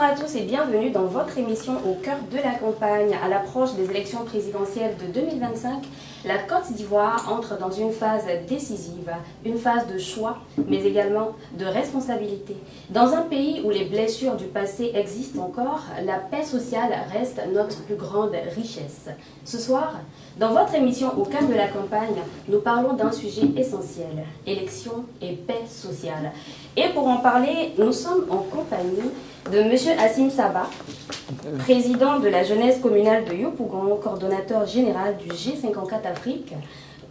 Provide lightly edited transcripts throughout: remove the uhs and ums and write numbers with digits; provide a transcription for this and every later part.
à tous et bienvenue dans votre émission Au cœur de la campagne. À l'approche des élections présidentielles de 2025, la Côte d'Ivoire entre dans une phase décisive, une phase de choix, mais également de responsabilité. Dans un pays où les blessures du passé existent encore, la paix sociale reste notre plus grande richesse. Ce soir, dans votre émission Au cœur de la campagne, nous parlons d'un sujet essentiel, élections et paix sociale. Et pour en parler, nous sommes en compagnie de M. Hassim Saba, président de la jeunesse communale de Yopougon, coordonnateur général du G54 Afrique,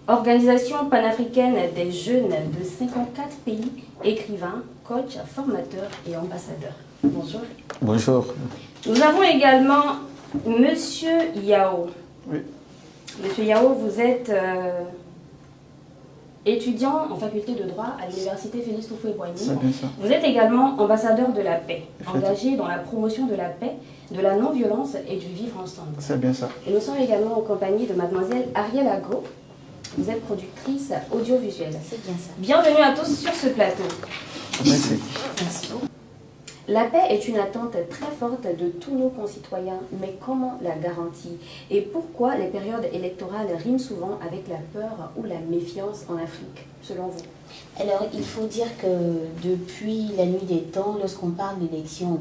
organisation panafricaine des jeunes de 54 pays, écrivain, coach, formateur et ambassadeur. Bonjour. Bonjour. Nous avons également M. Yao. Oui. Monsieur Yao, vous êtes étudiant en faculté de droit à l'université Félix Houphouët-Boigny. C'est bien ça. Vous êtes également ambassadeur de la paix, engagé dans la promotion de la paix, de la non-violence et du vivre ensemble. C'est bien ça. Et nous sommes également en compagnie de mademoiselle Ariel Ago. Vous êtes productrice audiovisuelle. C'est bien ça. Bienvenue à tous sur ce plateau. Merci. Merci. La paix est une attente très forte de tous nos concitoyens, mais comment la garantir? Et pourquoi les périodes électorales riment souvent avec la peur ou la méfiance en Afrique, selon vous? Alors, il faut dire que depuis la nuit des temps, lorsqu'on parle d'élections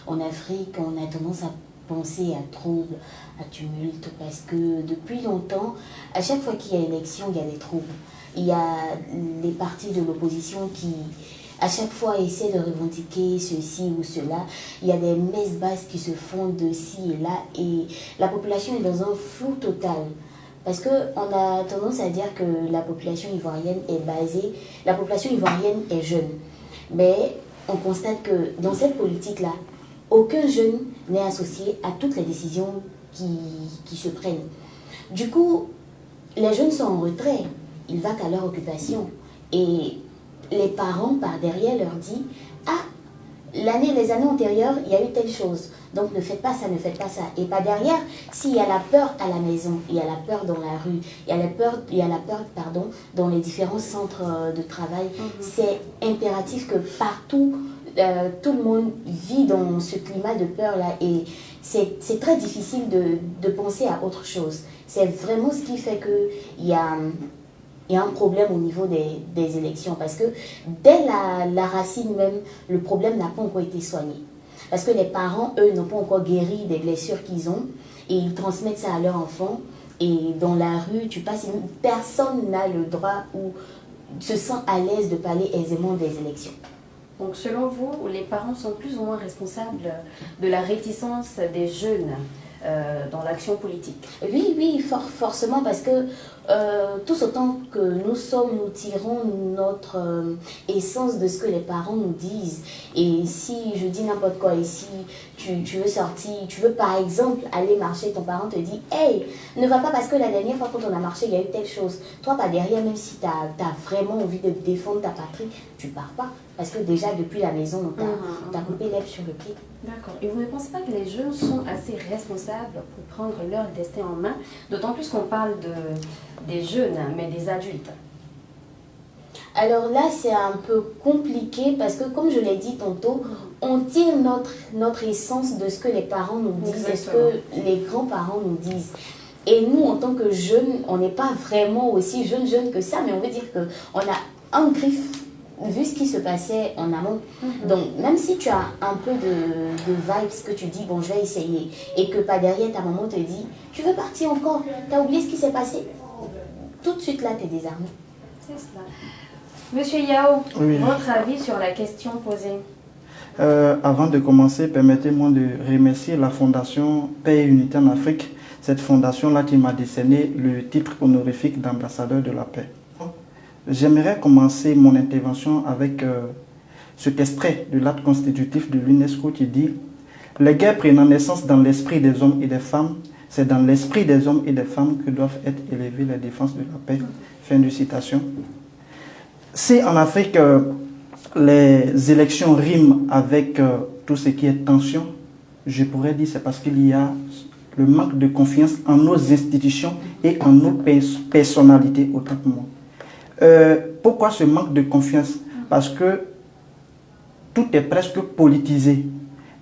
en Afrique, on a tendance à penser à troubles, à tumulte, parce que depuis longtemps, à chaque fois qu'il y a élection, il y a des troubles. Il y a les partis de l'opposition qui, à chaque fois, essaient de revendiquer ceci ou cela. Il y a des messes basses qui se font de ci et là, et la population est dans un flou total. Parce qu'on a tendance à dire que la population ivoirienne est basée, la population ivoirienne est jeune. Mais on constate que dans cette politique-là, aucun jeune n'est associé à toutes les décisions qui se prennent. Du coup, les jeunes sont en retrait, ils vaquent à leur occupation. Et les parents, par derrière, leur disent « Ah, les années antérieures, il y a eu telle chose. Donc ne faites pas ça, ne faites pas ça. » Et par derrière, s'il y a la peur à la maison, il y a la peur dans la rue, il y a la peur dans les différents centres de travail, c'est impératif que partout, tout le monde vit dans ce climat de peur-là. Et c'est très difficile de penser à autre chose. C'est vraiment ce qui fait qu'il y a un problème au niveau des élections. Parce que dès la racine même, le problème n'a pas encore été soigné. Parce que les parents, eux, n'ont pas encore guéri des blessures qu'ils ont et ils transmettent ça à leurs enfants. Et dans la rue, tu passes, personne n'a le droit ou se sent à l'aise de parler aisément des élections. Donc selon vous, les parents sont plus ou moins responsables de la réticence des jeunes dans l'action politique? Oui, forcément, parce que tous autant que nous sommes, nous tirons notre essence de ce que les parents nous disent. Et si je dis n'importe quoi ici, tu veux sortir, tu veux par exemple aller marcher, ton parent te dit « Hey, ne va pas parce que la dernière fois quand on a marché, il y a eu telle chose. » Toi, par derrière, même si tu as vraiment envie de défendre ta patrie, tu pars pas. Parce que déjà, depuis la maison, on t'a coupé l'herbe sur le pied. D'accord. Et vous ne pensez pas que les jeunes sont assez responsables pour prendre leur destin en main? D'autant plus qu'on parle des jeunes, mais des adultes. Alors là, c'est un peu compliqué parce que, comme je l'ai dit tantôt, on tire notre essence de ce que les parents nous disent et ce que les grands-parents nous disent. Et nous, en tant que jeunes, on n'est pas vraiment aussi jeunes que ça, mais on veut dire qu'on a un griffe vu ce qui se passait en amont. Donc, même si tu as un peu de vibes que tu dis, bon, je vais essayer, et que pas derrière, ta maman te dit, tu veux partir encore, tu as oublié ce qui s'est passé, tout de suite là, tu es désarmé. C'est cela. Monsieur Yao, Oui. Votre avis sur la question posée? Avant de commencer, permettez-moi de remercier la Fondation Paix et Unité en Afrique, cette fondation-là qui m'a décerné le titre honorifique d'ambassadeur de la paix. J'aimerais commencer mon intervention avec cet extrait de l'acte constitutif de l'UNESCO qui dit « Les guerres prenant naissance dans l'esprit des hommes et des femmes, c'est dans l'esprit des hommes et des femmes que doivent être élevées les défenses de la paix. » Fin de citation. Si en Afrique, les élections riment avec tout ce qui est tension, je pourrais dire c'est parce qu'il y a le manque de confiance en nos institutions et en nos personnalités, autant que moi. Pourquoi ce manque de confiance? Parce que tout est presque politisé.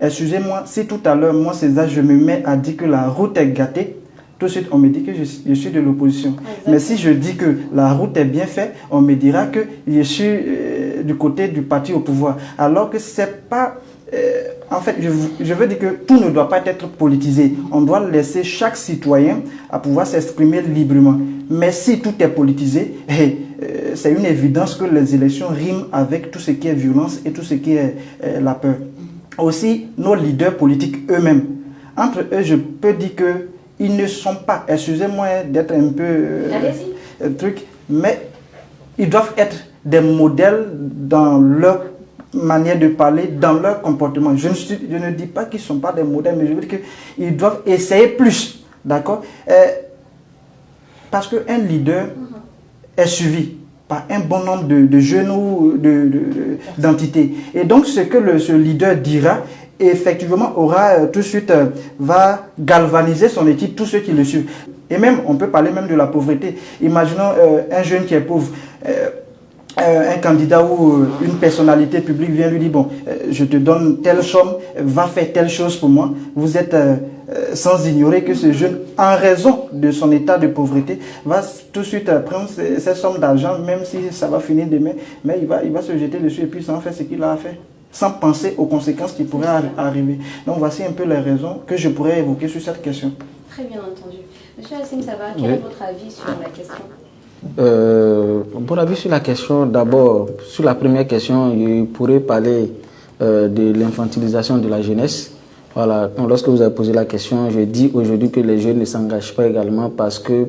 Excusez-moi, si tout à l'heure, moi, César, je me mets à dire que la route est gâtée, tout de suite, on me dit que je suis de l'opposition. Mais si je dis que la route est bien faite, on me dira que je suis du côté du parti au pouvoir. Alors que c'est pas... en fait, je veux dire que tout ne doit pas être politisé. On doit laisser chaque citoyen à pouvoir s'exprimer librement. Mais si tout est politisé, c'est une évidence que les élections riment avec tout ce qui est violence et tout ce qui est la peur. Aussi, nos leaders politiques eux-mêmes. Entre eux, je peux dire que ils ne sont pas, excusez-moi d'être un peu truc, mais ils doivent être des modèles dans leur manière de parler, dans leur comportement. Je ne dis pas qu'ils ne sont pas des modèles, mais je veux dire qu'ils doivent essayer plus, d'accord? Parce qu'un leader est suivi par un bon nombre de jeunes ou d'entités. Et donc, ce que ce leader dira, effectivement, aura tout de suite, va galvaniser son équipe, tous ceux qui le suivent. Et même, on peut parler même de la pauvreté. Imaginons un jeune qui est pauvre, un candidat ou une personnalité publique vient lui dire, bon, je te donne telle somme, va faire telle chose pour moi. Vous êtes sans ignorer que ce jeune, en raison de son état de pauvreté, va tout de suite prendre ces sommes d'argent, même si ça va finir demain, mais il va se jeter dessus et puis sans faire ce qu'il a à faire, sans penser aux conséquences qui pourraient arriver. Donc voici un peu les raisons que je pourrais évoquer sur cette question. Très bien entendu. Monsieur Hassim Saba, quel est votre avis sur la question? Mon avis sur la question, d'abord, sur la première question, je pourrais parler de l'infantilisation de la jeunesse. Voilà. Donc, lorsque vous avez posé la question, je dis aujourd'hui que les jeunes ne s'engagent pas également parce que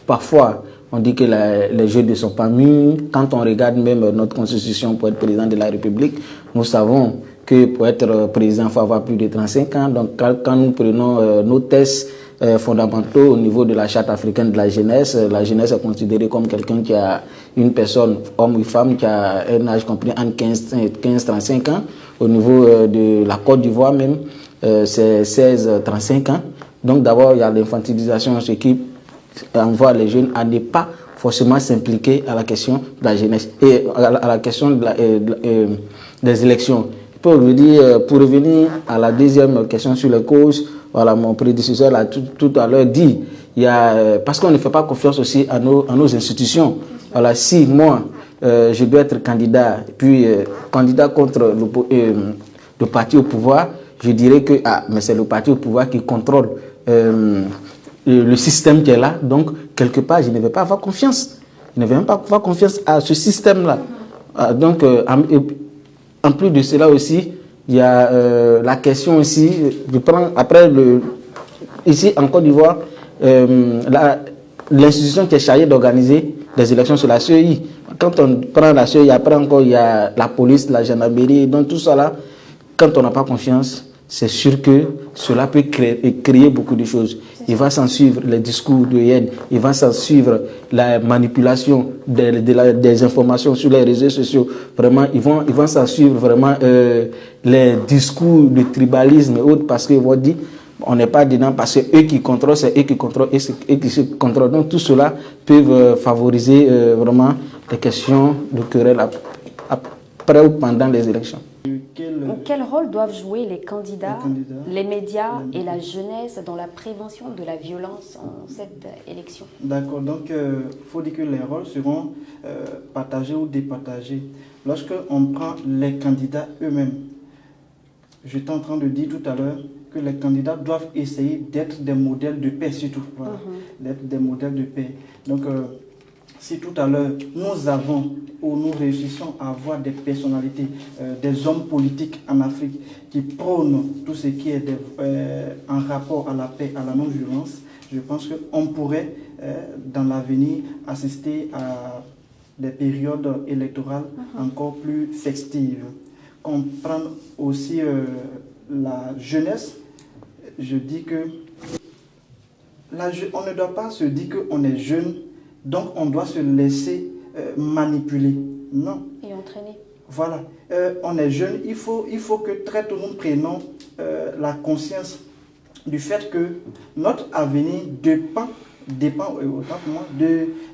parfois, on dit que les jeunes ne sont pas mûrs. Quand on regarde même notre constitution pour être président de la République, nous savons que pour être président, il faut avoir plus de 35 ans. Donc, quand nous prenons nos tests fondamentaux au niveau de la charte africaine de la jeunesse est considérée comme quelqu'un qui a une personne, homme ou femme, qui a un âge compris entre 15 et 35 ans. Au niveau de la Côte d'Ivoire même, c'est 16-35 ans. Donc d'abord, il y a l'infantilisation, ce qui envoie les jeunes à ne pas forcément s'impliquer à la question de la jeunesse et à la question des élections. Pour revenir à la deuxième question sur les causes, voilà, mon prédécesseur l'a tout à l'heure dit, parce qu'on ne fait pas confiance aussi à nos institutions. Voilà, si moi, je dois être candidat, puis candidat contre le parti au pouvoir, je dirais que mais c'est le parti au pouvoir qui contrôle le système qui est là, donc quelque part, je ne vais pas avoir confiance. Je ne vais même pas avoir confiance à ce système-là. Donc, en plus de cela aussi, il y a la question aussi, je prends après ici en Côte d'Ivoire, l'institution qui est chargée d'organiser des élections sur la CEI. Quand on prend la CEI, après encore il y a la police, la gendarmerie, donc tout ça là, quand on n'a pas confiance, c'est sûr que cela peut créer beaucoup de choses. Il va s'en suivre les discours de haine, il va s'en suivre la manipulation des informations sur les réseaux sociaux. Vraiment, ils vont s'en suivre vraiment les discours de tribalisme et autres parce qu'ils vont dire on n'est pas dedans parce que eux qui contrôlent, c'est eux qui contrôlent et qui se contrôlent. Donc tout cela peut favoriser vraiment les questions de querelle après ou pendant les élections. Quel rôle doivent jouer les candidats, les médias et la jeunesse dans la prévention de la violence en cette élection? D'accord, donc il faut dire que les rôles seront partagés ou départagés. Lorsque on prend les candidats eux-mêmes, j'étais en train de dire tout à l'heure que les candidats doivent essayer d'être des modèles de paix surtout, voilà, d'être des modèles de paix. Donc si tout à l'heure nous avons ou nous réussissons à avoir des personnalités, des hommes politiques en Afrique qui prônent tout ce qui est en rapport à la paix, à la non-violence, je pense qu'on pourrait dans l'avenir assister à des périodes électorales encore plus festives. On prend aussi la jeunesse, je dis que on ne doit pas se dire qu'on est jeune, donc on doit se laisser manipuler. Non. Et entraîner. Voilà. On est jeune, il faut que très tôt nous prenions la conscience du fait que notre avenir dépend autant que moi,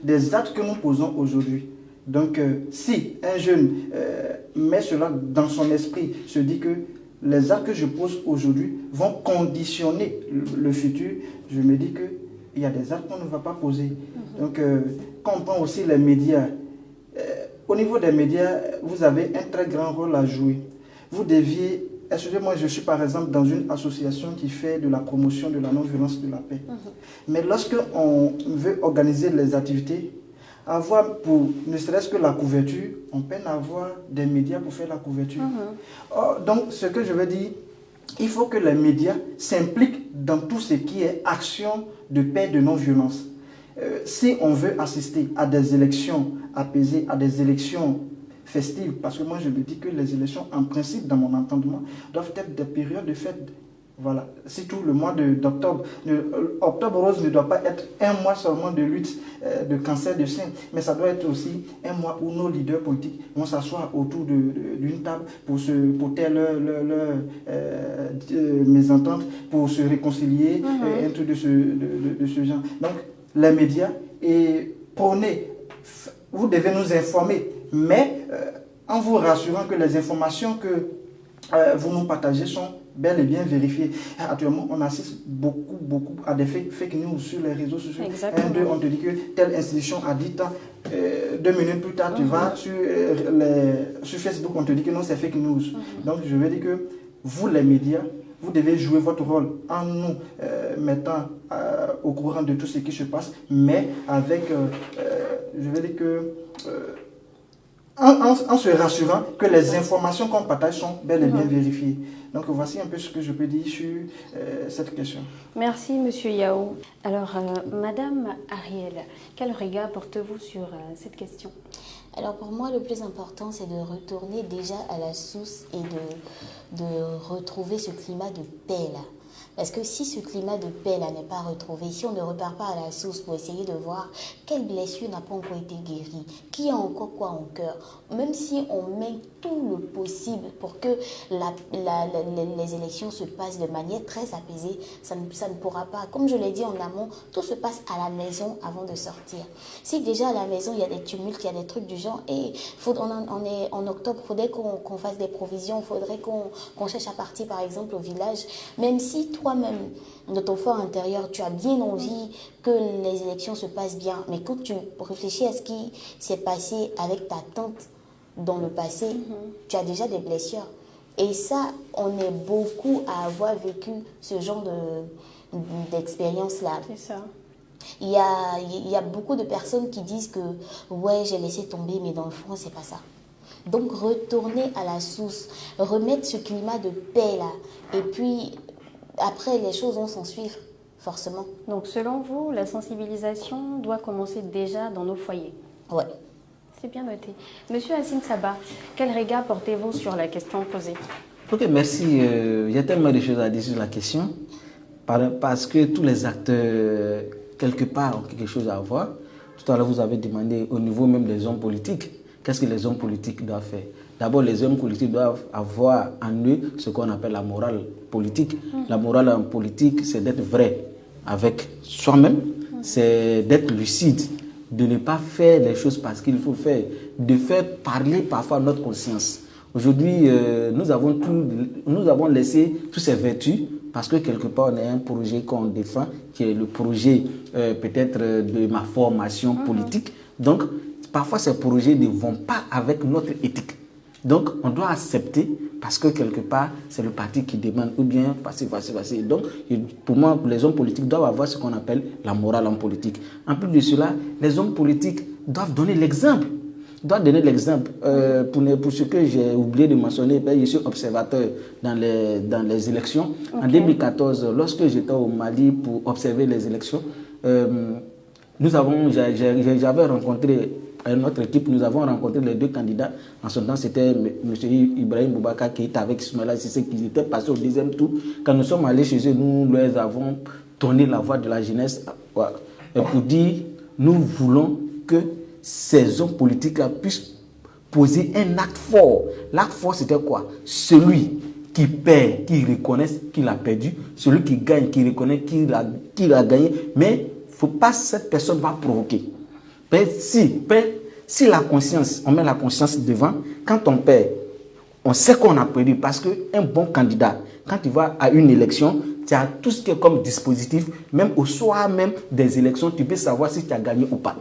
des actes que nous posons aujourd'hui. Donc si un jeune met cela dans son esprit, se dit que les actes que je pose aujourd'hui vont conditionner le futur, je me dis qu'il y a des actes qu'on ne va pas poser. Donc, quand on prend aussi les médias, au niveau des médias, vous avez un très grand rôle à jouer. Vous deviez, excusez-moi, je suis par exemple dans une association qui fait de la promotion de la non-violence de la paix. Mais lorsque on veut organiser les activités, avoir pour ne serait-ce que la couverture, on peine à avoir des médias pour faire la couverture. Donc, ce que je veux dire, il faut que les médias s'impliquent dans tout ce qui est action de paix, de non-violence. Si on veut assister à des élections apaisées, à des élections festives, parce que moi je me dis que les élections, en principe, dans mon entendement, doivent être des périodes de fête. Voilà, surtout le mois d'octobre. Octobre rose ne doit pas être un mois seulement de lutte de cancer de sein, mais ça doit être aussi un mois où nos leaders politiques vont s'asseoir autour d'une table pour taire leur mésentente, pour se réconcilier, un truc de ce genre. Donc, les médias, et prônez, vous devez nous informer, mais en vous rassurant que les informations que vous nous partagez sont bel et bien vérifiées. Actuellement, on assiste beaucoup à des fake news sur les réseaux sociaux. Un, deux, on te dit que telle institution a dit tant. 2 minutes plus tard, tu vas sur Facebook, on te dit que non, c'est fake news. Donc, je veux dire que vous, les médias, vous devez jouer votre rôle en nous mettant au courant de tout ce qui se passe, mais avec, je veux dire que, en se rassurant que les informations qu'on partage sont bel et bien vérifiées. Donc voici un peu ce que je peux dire sur cette question. Merci Monsieur Yao. Alors Madame Ariel, quel regard portez-vous sur cette question? Alors pour moi, le plus important, c'est de retourner déjà à la source et de retrouver ce climat de paix-là. Parce que si ce climat de paix-là n'est pas retrouvé, si on ne repart pas à la source pour essayer de voir quelle blessure n'a pas encore été guérie, qui a encore quoi en cœur, même si on met tout le possible pour que les élections se passent de manière très apaisée, ça ne pourra pas. Comme je l'ai dit en amont, tout se passe à la maison avant de sortir. Si déjà à la maison, il y a des tumultes, il y a des trucs du genre, et on est en octobre, il faudrait qu'on fasse des provisions, il faudrait qu'on cherche à partir par exemple au village, même si toi-même, de ton fort intérieur, tu as bien envie que les élections se passent bien. Mais quand tu réfléchis à ce qui s'est passé avec ta tante dans le passé, tu as déjà des blessures. Et ça, on est beaucoup à avoir vécu ce genre d'expérience-là. C'est ça. Il y a beaucoup de personnes qui disent que « ouais, j'ai laissé tomber, mais dans le fond, c'est pas ça ». Donc, retourner à la source, remettre ce climat de paix-là, et puis... Après, les choses vont s'en suivre, forcément. Donc, selon vous, la sensibilisation doit commencer déjà dans nos foyers? Ouais. C'est bien noté. Monsieur Hassine Saba, quel regard portez-vous sur la question posée? Ok, merci. Il y a tellement de choses à dire sur la question. Parce que tous les acteurs, quelque part, ont quelque chose à voir. Tout à l'heure, vous avez demandé au niveau même des hommes politiques, qu'est-ce que les hommes politiques doivent faire? D'abord, les hommes politiques doivent avoir en eux ce qu'on appelle la morale politique. La morale en politique, c'est d'être vrai avec soi-même, c'est d'être lucide, de ne pas faire les choses parce qu'il faut faire, de faire parler parfois notre conscience. Aujourd'hui, nous avons laissé toutes ces vertus parce que quelque part, on a un projet qu'on défend, qui est le projet peut-être de ma formation politique. Donc, parfois, ces projets ne vont pas avec notre éthique. Donc, on doit accepter parce que quelque part, c'est le parti qui demande ou bien passer. Donc, pour moi, les hommes politiques doivent avoir ce qu'on appelle la morale en politique. En plus de cela, les hommes politiques doivent donner l'exemple. Pour ce que j'ai oublié de mentionner, je suis observateur dans les élections. Okay. En 2014, lorsque j'étais au Mali pour observer les élections, j'avais rencontré notre équipe, nous avons rencontré les deux candidats. En ce temps, c'était M. Ibrahim Boubacar qui était avec Ismaïla Cissé, qui étaient passés au deuxième tour. Quand nous sommes allés chez eux, nous leur avons tourné la voix de la jeunesse pour dire, nous voulons que ces hommes politiques-là puissent poser un acte fort. L'acte fort, c'était quoi? Celui qui perd, qui reconnaît qu'il a perdu. Celui qui gagne, qui reconnaît qu'il a gagné. Mais il ne faut pas que cette personne va provoquer. Si la conscience, on met la conscience devant, quand on perd, on sait qu'on a perdu parce qu'un bon candidat, quand tu vas à une élection, tu as tout ce qui est comme dispositif, même au soir même des élections, tu peux savoir si tu as gagné ou pas.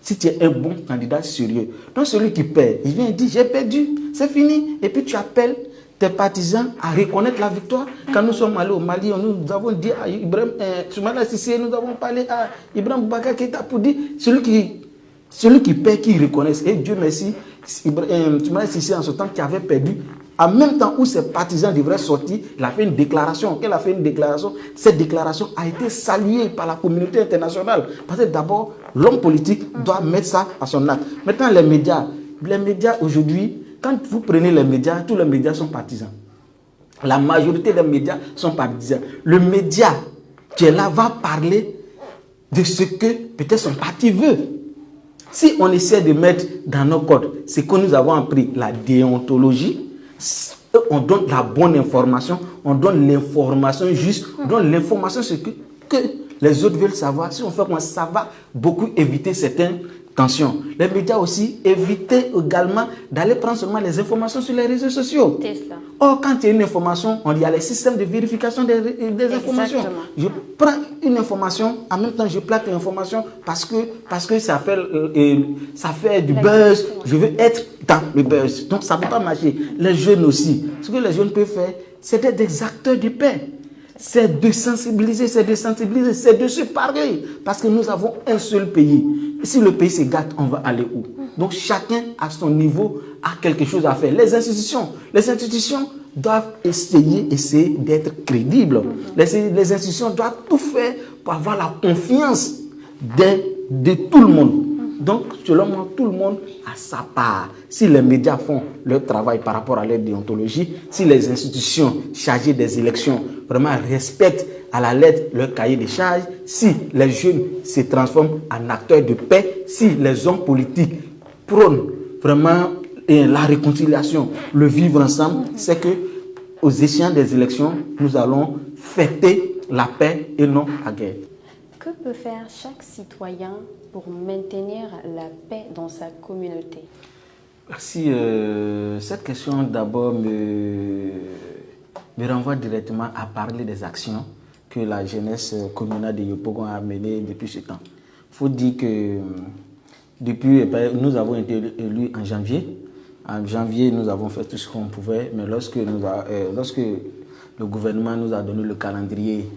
Si tu es un bon candidat sérieux. Donc celui qui perd, il vient et dit j'ai perdu, c'est fini. Et puis tu appelles tes partisans à reconnaître la victoire. Quand nous sommes allés au Mali, nous avons dit à Ibrahim Soumaïla Cissé, nous avons parlé à Ibrahim Boubacar Keïta pour dire celui qui perd, qui reconnaisse. Et Dieu merci, Soumaïla Cissé en ce temps qui avait perdu, en même temps où ses partisans devraient sortir, il a fait une déclaration. Qu'elle a fait une déclaration, cette déclaration a été saluée par la communauté internationale. Parce que d'abord, l'homme politique doit mettre ça à son acte. Maintenant, les médias aujourd'hui, quand vous prenez les médias, tous les médias sont partisans. La majorité des médias sont partisans. Le média qui est là va parler de ce que peut-être son parti veut. Si on essaie de mettre dans nos codes ce que nous avons appris, la déontologie, on donne la bonne information, on donne l'information juste, on donne l'information ce que les autres veulent savoir. Si on fait comme ça, va beaucoup éviter certaines tensions. Les médias aussi, éviter également d'aller prendre seulement les informations sur les réseaux sociaux. Or, quand il y a une information, il y a les systèmes de vérification des informations. Je prends une information, en même temps je plaque l'information parce que ça fait du buzz. Je veux être dans le buzz. Donc ça ne peut pas marcher. Les jeunes aussi, ce que les jeunes peuvent faire, c'est d'être des acteurs de paix. C'est de sensibiliser, c'est de se parler. Parce que nous avons un seul pays. Si le pays se gâte, on va aller où? Donc chacun à son niveau a quelque chose à faire. Les institutions doivent essayer d'être crédibles. Les institutions doivent tout faire pour avoir la confiance de tout le monde. Donc, selon moi, tout le monde a sa part. Si les médias font leur travail par rapport à leur déontologie, si les institutions chargées des élections vraiment respectent à la lettre leur cahier de charges, si les jeunes se transforment en acteurs de paix, si les hommes politiques prônent vraiment la réconciliation, le vivre ensemble, c'est que aux échéances des élections, nous allons fêter la paix et non la guerre. Que peut faire chaque citoyen pour maintenir la paix dans sa communauté? Merci. Cette question d'abord me renvoie directement à parler des actions que la jeunesse communale de Yopougon a menées depuis ce temps. Il faut dire que depuis, nous avons été élus en janvier. En janvier, nous avons fait tout ce qu'on pouvait, mais lorsque le gouvernement nous a donné le calendrier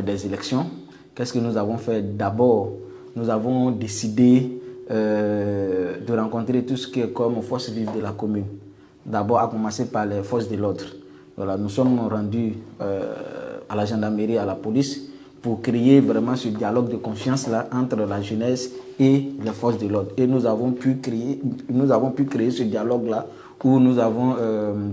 des élections, qu'est-ce que nous avons fait? D'abord, nous avons décidé de rencontrer tout ce qui est comme forces vives de la commune. D'abord, à commencer par les forces de l'ordre. Voilà, nous sommes rendus à la gendarmerie, à la police, pour créer vraiment ce dialogue de confiance là entre la jeunesse et les forces de l'ordre. Et nous avons pu créer ce dialogue là où nous avons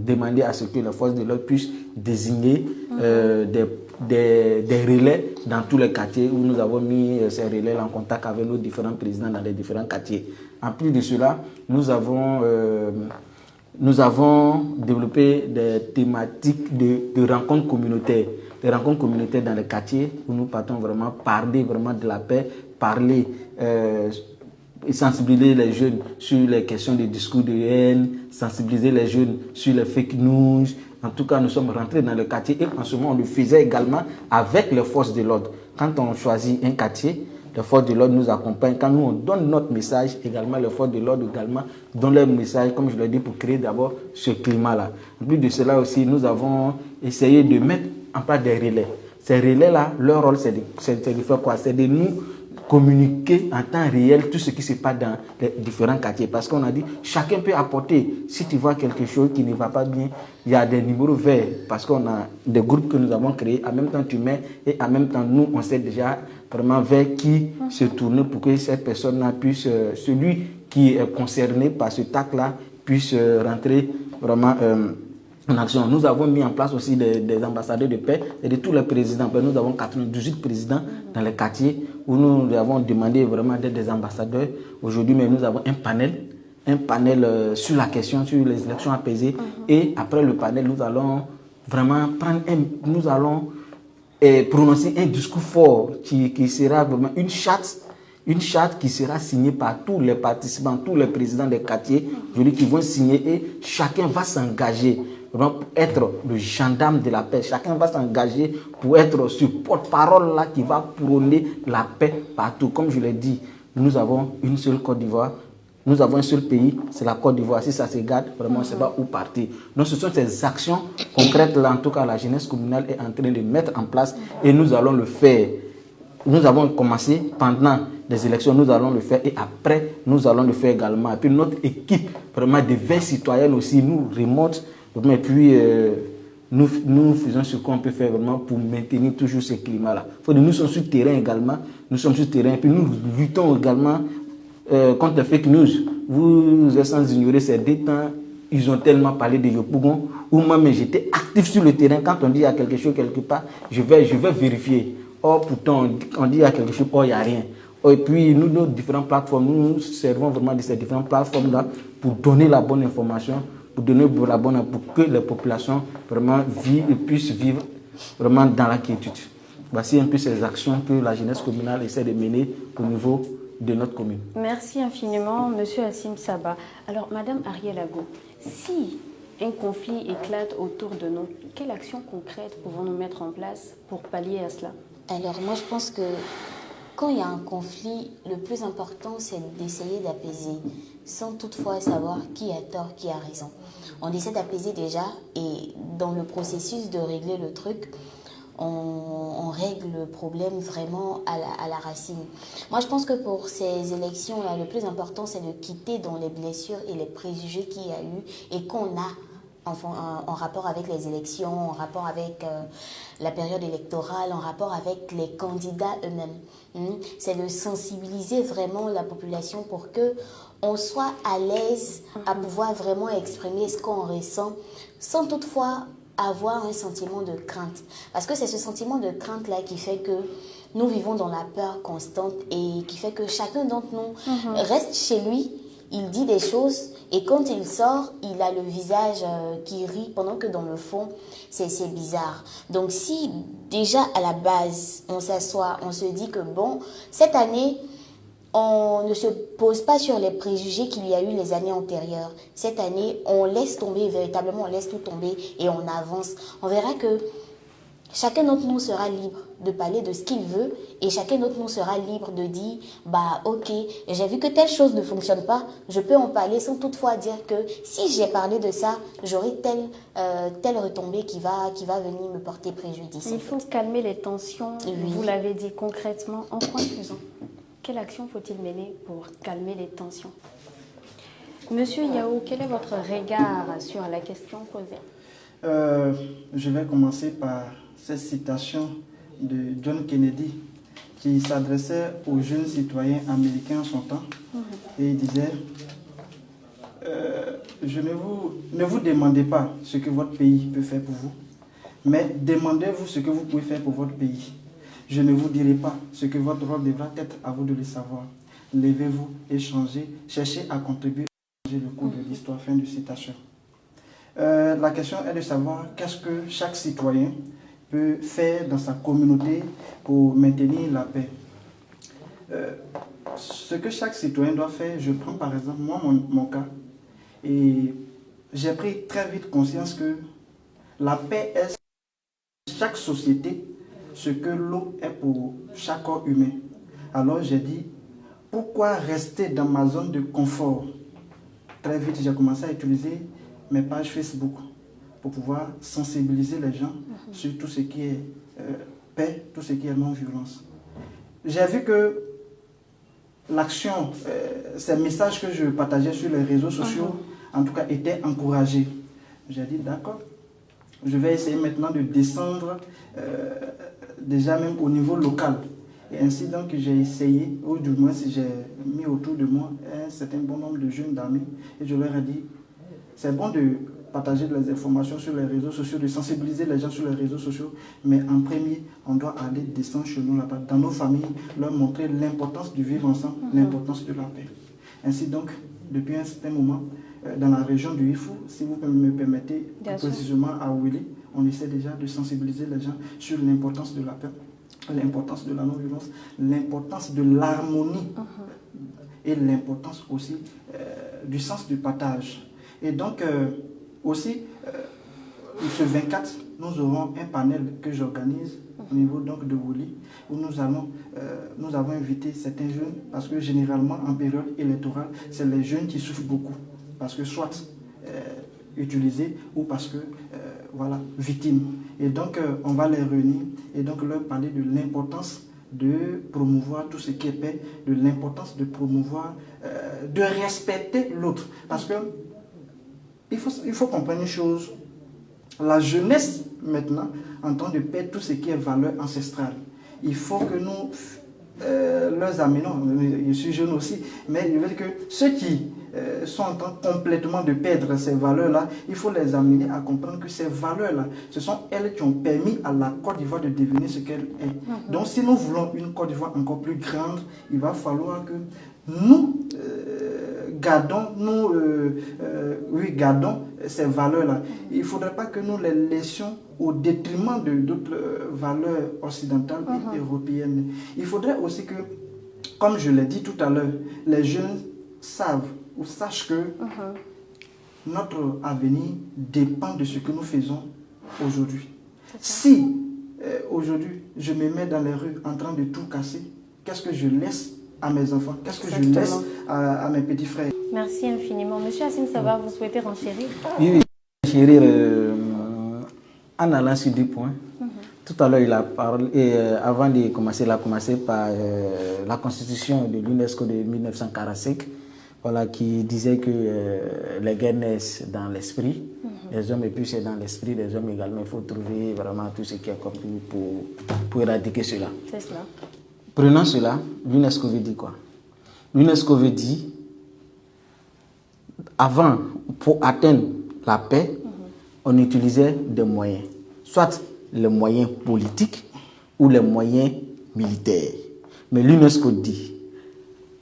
demandé à ce que les forces de l'ordre puissent désigner des relais dans tous les quartiers, où nous avons mis ces relais en contact avec nos différents présidents dans les différents quartiers. En plus de cela, nous avons développé des thématiques de rencontres communautaires. Des rencontres communautaires dans les quartiers où nous partons vraiment parler vraiment de la paix, parler et sensibiliser les jeunes sur les questions de discours de haine, sensibiliser les jeunes sur les fake news. En tout cas, nous sommes rentrés dans le quartier et en ce moment, on le faisait également avec les forces de l'ordre. Quand on choisit un quartier, les forces de l'ordre nous accompagnent. Quand nous, on donne notre message, également, les forces de l'ordre également donnent leur message, comme je l'ai dit, pour créer d'abord ce climat-là. En plus de cela aussi, nous avons essayé de mettre en place des relais. Ces relais-là, leur rôle, c'est de faire quoi? C'est de nous communiquer en temps réel tout ce qui se passe dans les différents quartiers. Parce qu'on a dit, chacun peut apporter. Si tu vois quelque chose qui ne va pas bien, il y a des numéros verts. Parce qu'on a des groupes que nous avons créés. En même temps, tu mets, et en même temps, nous, on sait déjà vraiment vers qui se tourner pour que cette personne-là puisse, celui qui est concerné par ce tac-là, puisse rentrer vraiment en action. Nous avons mis en place aussi des ambassadeurs de paix et de tous les présidents. Nous avons 98 présidents dans les quartiers où nous avons demandé vraiment d'être des ambassadeurs. Aujourd'hui, mais nous avons un panel sur la question, sur les élections apaisées. Et après le panel, nous allons vraiment prononcer un discours fort qui sera vraiment une charte une charte qui sera signée par tous les participants, tous les présidents des quartiers, qui vont signer et chacun va s'engager pour être le gendarme de la paix. Chacun va s'engager pour être ce porte-parole là qui va prôner la paix partout. Comme je l'ai dit, nous avons une seule Côte d'Ivoire. Nous avons un seul pays, c'est la Côte d'Ivoire. Si ça se garde, vraiment, on ne sait pas où partir. Donc, ce sont ces actions concrètes-là, en tout cas, la jeunesse communale est en train de mettre en place et nous allons le faire. Nous avons commencé pendant les élections, nous allons le faire et après, nous allons le faire également. Et puis, notre équipe, vraiment, de 20 citoyennes aussi, nous remonte. Et puis, nous faisons ce qu'on peut faire vraiment pour maintenir toujours ce climat-là. Nous sommes sur le terrain également. Nous sommes sur le terrain et puis nous luttons également contre les fake news. Vous êtes sans ignorer ces deux temps, ils ont tellement parlé de Yopougon, où moi-même j'étais actif sur le terrain. Quand on dit il y a quelque chose quelque part, je vais vérifier. Or, pourtant, on dit il y a quelque chose, or il n'y a rien. Et puis, nous, nos différentes plateformes, nous servons vraiment de ces différentes plateformes-là pour donner la bonne information, pour donner la bonne, pour que les populations vraiment vivent et puissent vivre vraiment dans la quiétude. Voici un peu ces actions que la jeunesse communale essaie de mener au niveau de notre commune. Merci infiniment, Monsieur Hassim Saba. Alors, Madame Ariel Ago, si un conflit éclate autour de nous, quelle action concrète pouvons-nous mettre en place pour pallier à cela? Alors, moi, je pense que quand il y a un conflit, le plus important, c'est d'essayer d'apaiser, sans toutefois savoir qui a tort, qui a raison. On essaie d'apaiser déjà, et dans le processus de régler le truc, on règle le problème vraiment à la racine. Moi, je pense que pour ces élections-là, le plus important, c'est de quitter dans les blessures et les préjugés qu'il y a eu et qu'on a en rapport avec les élections, en rapport avec la période électorale, en rapport avec les candidats eux-mêmes. C'est de sensibiliser vraiment la population pour qu'on soit à l'aise à pouvoir vraiment exprimer ce qu'on ressent sans toutefois avoir un sentiment de crainte. Parce que c'est ce sentiment de crainte-là qui fait que nous vivons dans la peur constante et qui fait que chacun d'entre nous reste chez lui, il dit des choses et quand il sort, il a le visage qui rit pendant que dans le fond, c'est bizarre. Donc si déjà à la base, on s'assoit, on se dit que bon, cette année, on ne se pose pas sur les préjugés qu'il y a eu les années antérieures. Cette année, on laisse tomber, véritablement, on laisse tout tomber et on avance. On verra que chacun d'entre nous sera libre de parler de ce qu'il veut et chacun d'entre nous sera libre de dire « bah ok, j'ai vu que telle chose ne fonctionne pas, je peux en parler sans toutefois dire que si j'ai parlé de ça, j'aurai telle retombée qui va venir me porter préjudice. » Il faut calmer les tensions, oui. Vous l'avez dit concrètement, en quoi faisons? Quelle action faut-il mener pour calmer les tensions? Monsieur Yao, quel est votre regard sur la question posée? Je vais commencer par cette citation de John Kennedy qui s'adressait aux jeunes citoyens américains en son temps et il disait ne vous demandez pas ce que votre pays peut faire pour vous, mais demandez-vous ce que vous pouvez faire pour votre pays. Je ne vous dirai pas ce que votre rôle devra être, à vous de le savoir. Levez-vous et changez, cherchez à contribuer à changer le cours de l'histoire. Fin de citation. La question est de savoir qu'est-ce que chaque citoyen peut faire dans sa communauté pour maintenir la paix. Ce que chaque citoyen doit faire, je prends par exemple moi mon cas, et j'ai pris très vite conscience que la paix est chaque société ce que l'eau est pour chaque corps humain. Alors j'ai dit, pourquoi rester dans ma zone de confort? Très vite, j'ai commencé à utiliser mes pages Facebook pour pouvoir sensibiliser les gens sur tout ce qui est paix, tout ce qui est non-violence. J'ai vu que l'action, ces messages que je partageais sur les réseaux sociaux, en tout cas, étaient encouragés. J'ai dit, d'accord, je vais essayer maintenant de descendre déjà même au niveau local. Et ainsi donc j'ai essayé, ou du moins j'ai mis autour de moi un certain bon nombre de jeunes d'amis et je leur ai dit, c'est bon de partager des informations sur les réseaux sociaux, de sensibiliser les gens sur les réseaux sociaux, mais en premier, on doit aller descendre chez nous là-bas, dans nos familles, leur montrer l'importance du vivre ensemble, l'importance de la paix. Ainsi donc, depuis un certain moment, dans la région du Ifou, si vous me permettez, précisément à Ouili, on essaie déjà de sensibiliser les gens sur l'importance de la paix. l'importance de la non-violence, l'importance de l'harmonie et l'importance aussi du sens du partage. Et donc, aussi, ce 24, nous aurons un panel que j'organise au niveau donc, de Woli, où nous avons invité certains jeunes, parce que généralement, en période électorale, c'est les jeunes qui souffrent beaucoup, parce que soit utilisés ou parce que, voilà, victimes. Et donc, on va les réunir et donc leur parler de l'importance de promouvoir tout ce qui est paix, de l'importance de promouvoir, de respecter l'autre. Parce que il faut comprendre une chose, la jeunesse maintenant entend de paix tout ce qui est valeur ancestrale. Il faut que nous leur amenons, je suis jeune aussi, mais je veux dire que ceux qui sont en train complètement de perdre ces valeurs-là, il faut les amener à comprendre que ces valeurs-là, ce sont elles qui ont permis à la Côte d'Ivoire de devenir ce qu'elle est. Donc si nous voulons une Côte d'Ivoire encore plus grande, il va falloir que nous gardons ces valeurs-là. Il ne faudrait pas que nous les laissions au détriment d'autres valeurs occidentales et européennes. Il faudrait aussi que, comme je l'ai dit tout à l'heure, les jeunes savent ou sachent que notre avenir dépend de ce que nous faisons aujourd'hui. Si aujourd'hui je me mets dans les rues en train de tout casser, qu'est-ce que je laisse à mes enfants? Qu'est-ce que je laisse à mes petits frères? Merci infiniment. Monsieur Hassim Sabah, vous souhaitez renchérir? Oui, renchérir en allant sur 2 points. Tout à l'heure, il a parlé, avant de commencer, il a commencé par la constitution de l'UNESCO de 1945, voilà, qui disait que les guerres naissent dans l'esprit, les hommes, et puis c'est dans l'esprit des hommes également. Il faut trouver vraiment tout ce qui est compris pour éradiquer cela. C'est cela. Prenons cela, l'UNESCO veut dire quoi? L'UNESCO veut dire, avant, pour atteindre la paix, on utilisait des moyens, soit les moyens politiques ou les moyens militaires. Mais l'UNESCO dit,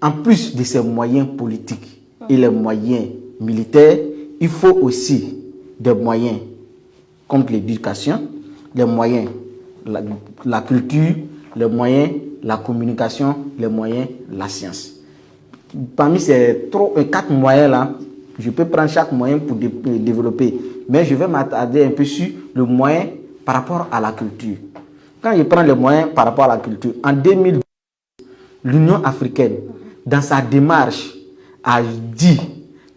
en plus de ces moyens politiques et les moyens militaires, il faut aussi des moyens comme l'éducation, les moyens, la culture, les moyens, la communication, les moyens, la science. Parmi ces 4 moyens-là, je peux prendre chaque moyen pour développer, mais je vais m'attarder un peu sur le moyen par rapport à la culture. Quand je prends les moyens par rapport à la culture, en 2010, l'Union africaine, dans sa démarche, a dit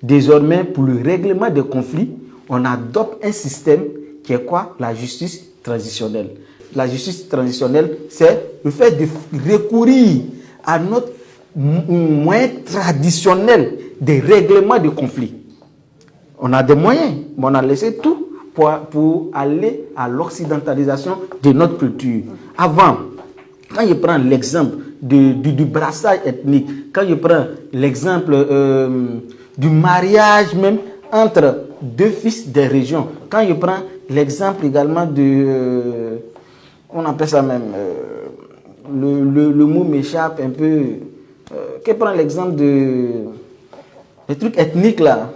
désormais pour le règlement des conflits, on adopte un système qui est quoi? La justice transitionnelle. La justice transitionnelle, c'est le fait de recourir à notre moyen traditionnel de règlement de conflits. On a des moyens, mais on a laissé tout pour aller à l'occidentalisation de notre culture. Avant, quand je prends l'exemple du brassage ethnique, quand je prends l'exemple du mariage même entre 2 fils des régions, quand je prends l'exemple également de... on appelle ça même... le mot m'échappe un peu... que prend l'exemple des trucs ethniques là,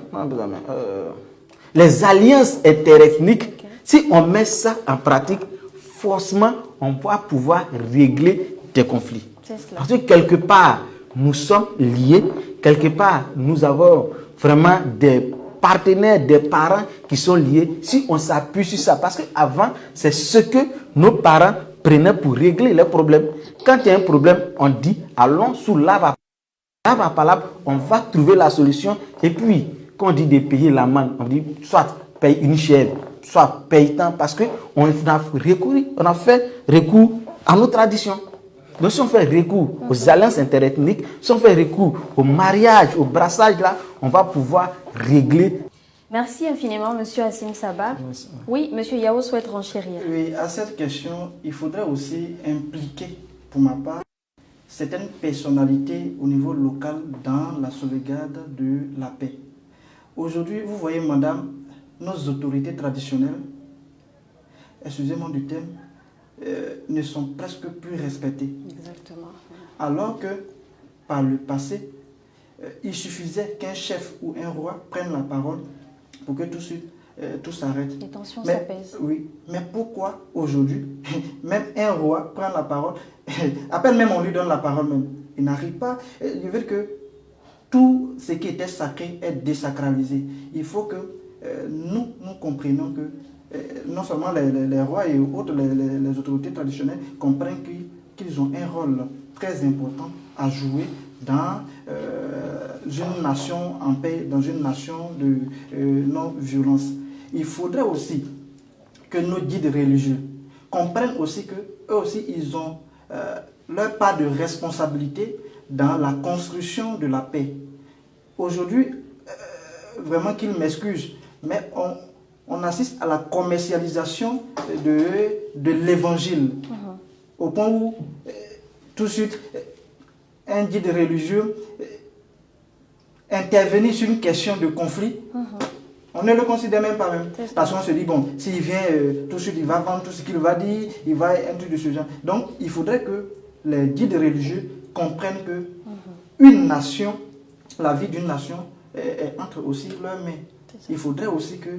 les alliances interethniques, si on met ça en pratique, forcément, on va pouvoir régler des conflits. Parce que quelque part, nous sommes liés, quelque part, nous avons vraiment des partenaires, des parents qui sont liés, si on s'appuie sur ça. Parce qu'avant, c'est ce que nos parents prenaient pour régler les problèmes. Quand il y a un problème, on dit, allons sous l'arbre à palabre, on va trouver la solution. Et puis, quand on dit de payer l'amende, on dit soit paye une chèvre, soit paye tant, parce qu'on a fait recours à nos traditions. Donc si on fait recours aux alliances interethniques, si on fait recours au mariage, au brassage, là, on va pouvoir régler. Merci infiniment, Monsieur Hassim Sabah. Oui, Monsieur Yao souhaite renchérir. Oui, à cette question, il faudrait aussi impliquer, pour ma part, certaines personnalités au niveau local dans la sauvegarde de la paix. Aujourd'hui, vous voyez, madame, nos autorités traditionnelles, excusez-moi du terme, ne sont presque plus respectées. Exactement. Alors que, par le passé, il suffisait qu'un chef ou un roi prenne la parole pour que tout de suite tout s'arrête. Les tensions Mais, s'apaisent. oui, mais pourquoi aujourd'hui, même un roi prend la parole, à peine même on lui donne la parole même, il n'arrive pas. Je veux dire que tout ce qui était sacré est désacralisé. Il faut que nous comprenions que non seulement les rois et autres, les autorités traditionnelles comprennent qu'ils ont un rôle très important à jouer dans une nation en paix, dans une nation de non-violence. Il faudrait aussi que nos guides religieux comprennent aussi qu'eux aussi, ils ont leur part de responsabilité dans la construction de la paix. Aujourd'hui, vraiment qu'ils m'excusent, mais on assiste à la commercialisation de l'évangile, au point où tout de suite, un guide religieux intervenir sur une question de conflit, on ne le considère même pas même. Parce qu'on se dit, bon, s'il vient, tout de suite, il va vendre tout ce qu'il va dire, il va un truc de ce genre. Donc, il faudrait que les guides religieux comprennent que une nation, la vie d'une nation, est entre aussi leurs mains. Il faudrait aussi que,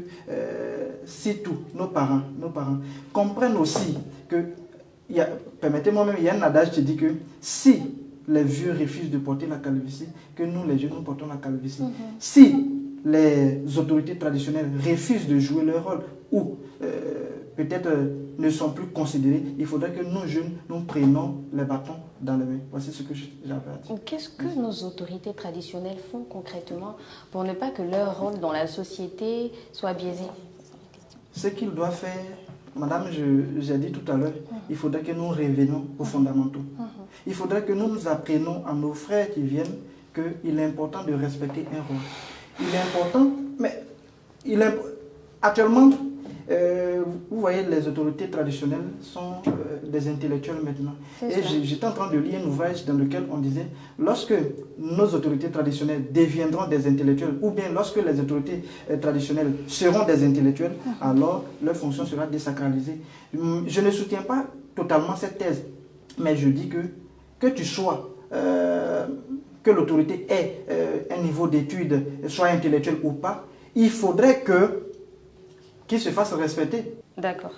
si tous nos parents comprennent aussi que, permettez-moi même, il y a un adage qui dit que si les vieux refusent de porter la calvitie, que nous les jeunes nous portons la calvitie. Si les autorités traditionnelles refusent de jouer leur rôle ou peut-être ne sont plus considérés, il faudrait que nous jeunes, nous prenions les bâtons dans les mains. Voici ce que j'avais à dire. Qu'est-ce que nos autorités traditionnelles font concrètement pour ne pas que leur rôle dans la société soit biaisé? Ce qu'ils doivent faire, madame, j'ai dit tout à l'heure, il faudrait que nous revenions aux fondamentaux. Il faudrait que nous apprenions à nos frères qui viennent qu'il est important de respecter un rôle. Il est important, mais actuellement, vous voyez, les autorités traditionnelles sont des intellectuels maintenant. Et j'étais en train de lire un ouvrage dans lequel on disait, lorsque nos autorités traditionnelles deviendront des intellectuels, ou bien lorsque les autorités traditionnelles seront des intellectuels, alors leur fonction sera désacralisée. Je ne soutiens pas totalement cette thèse, mais je dis que tu sois, que l'autorité ait un niveau d'études, soit intellectuel ou pas, il faudrait qu'il se fasse respecter. D'accord.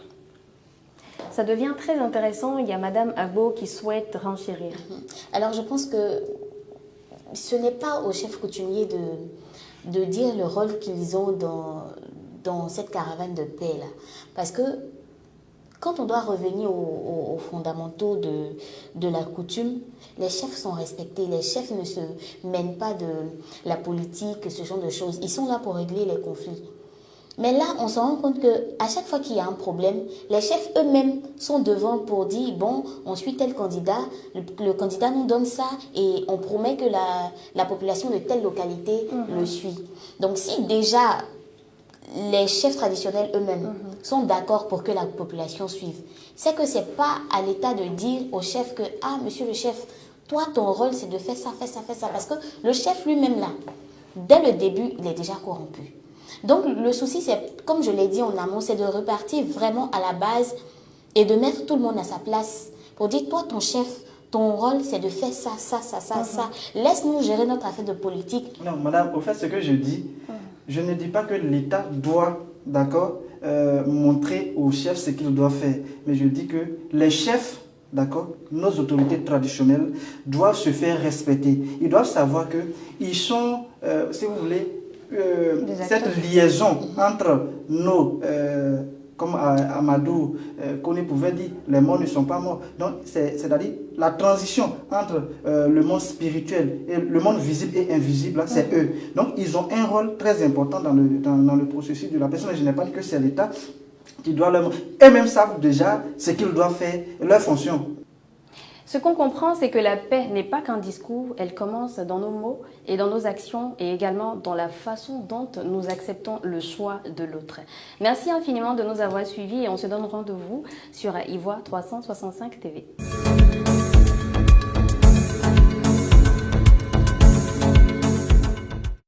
Ça devient très intéressant. Il y a Madame Agbo qui souhaite renchérir. Alors, je pense que ce n'est pas aux chefs coutumiers de dire le rôle qu'ils ont dans cette caravane de paix là. Parce que quand on doit revenir aux fondamentaux de la coutume, les chefs sont respectés. Les chefs ne se mènent pas de la politique, ce genre de choses. Ils sont là pour régler les conflits. Mais là, on se rend compte qu'à chaque fois qu'il y a un problème, les chefs eux-mêmes sont devant pour dire, bon, on suit tel candidat, le candidat nous donne ça et on promet que la population de telle localité le suit. Donc si déjà les chefs traditionnels eux-mêmes sont d'accord pour que la population suive, c'est que ce n'est pas à l'État de dire au chef que, ah, monsieur le chef, toi, ton rôle, c'est de faire ça, faire ça, faire ça. Parce que le chef lui-même, là, dès le début, il est déjà corrompu. Donc, le souci, c'est, comme je l'ai dit en amont, c'est de repartir vraiment à la base et de mettre tout le monde à sa place pour dire, toi, ton chef, ton rôle, c'est de faire ça, ça, ça, ça, ça. Laisse-nous gérer notre affaire de politique. Non, madame, au fait, ce que je dis, je ne dis pas que l'État doit, d'accord, montrer aux chefs ce qu'il doit faire. Mais je dis que les chefs, d'accord, nos autorités traditionnelles doivent se faire respecter. Ils doivent savoir qu'ils sont, si vous voulez, cette liaison entre nos, comme Amadou Koné pouvait dire, les morts ne sont pas morts. Donc, c'est-à-dire la transition entre le monde spirituel et le monde visible et invisible, c'est eux. Donc, ils ont un rôle très important dans le processus de la personne. Je n'ai pas dit que c'est l'État qui doit leur... Eux-mêmes savent déjà ce qu'ils doivent faire, leur fonction. Ce qu'on comprend, c'est que la paix n'est pas qu'un discours, elle commence dans nos mots et dans nos actions et également dans la façon dont nous acceptons le choix de l'autre. Merci infiniment de nous avoir suivis et on se donne rendez-vous sur Ivoire 365 TV.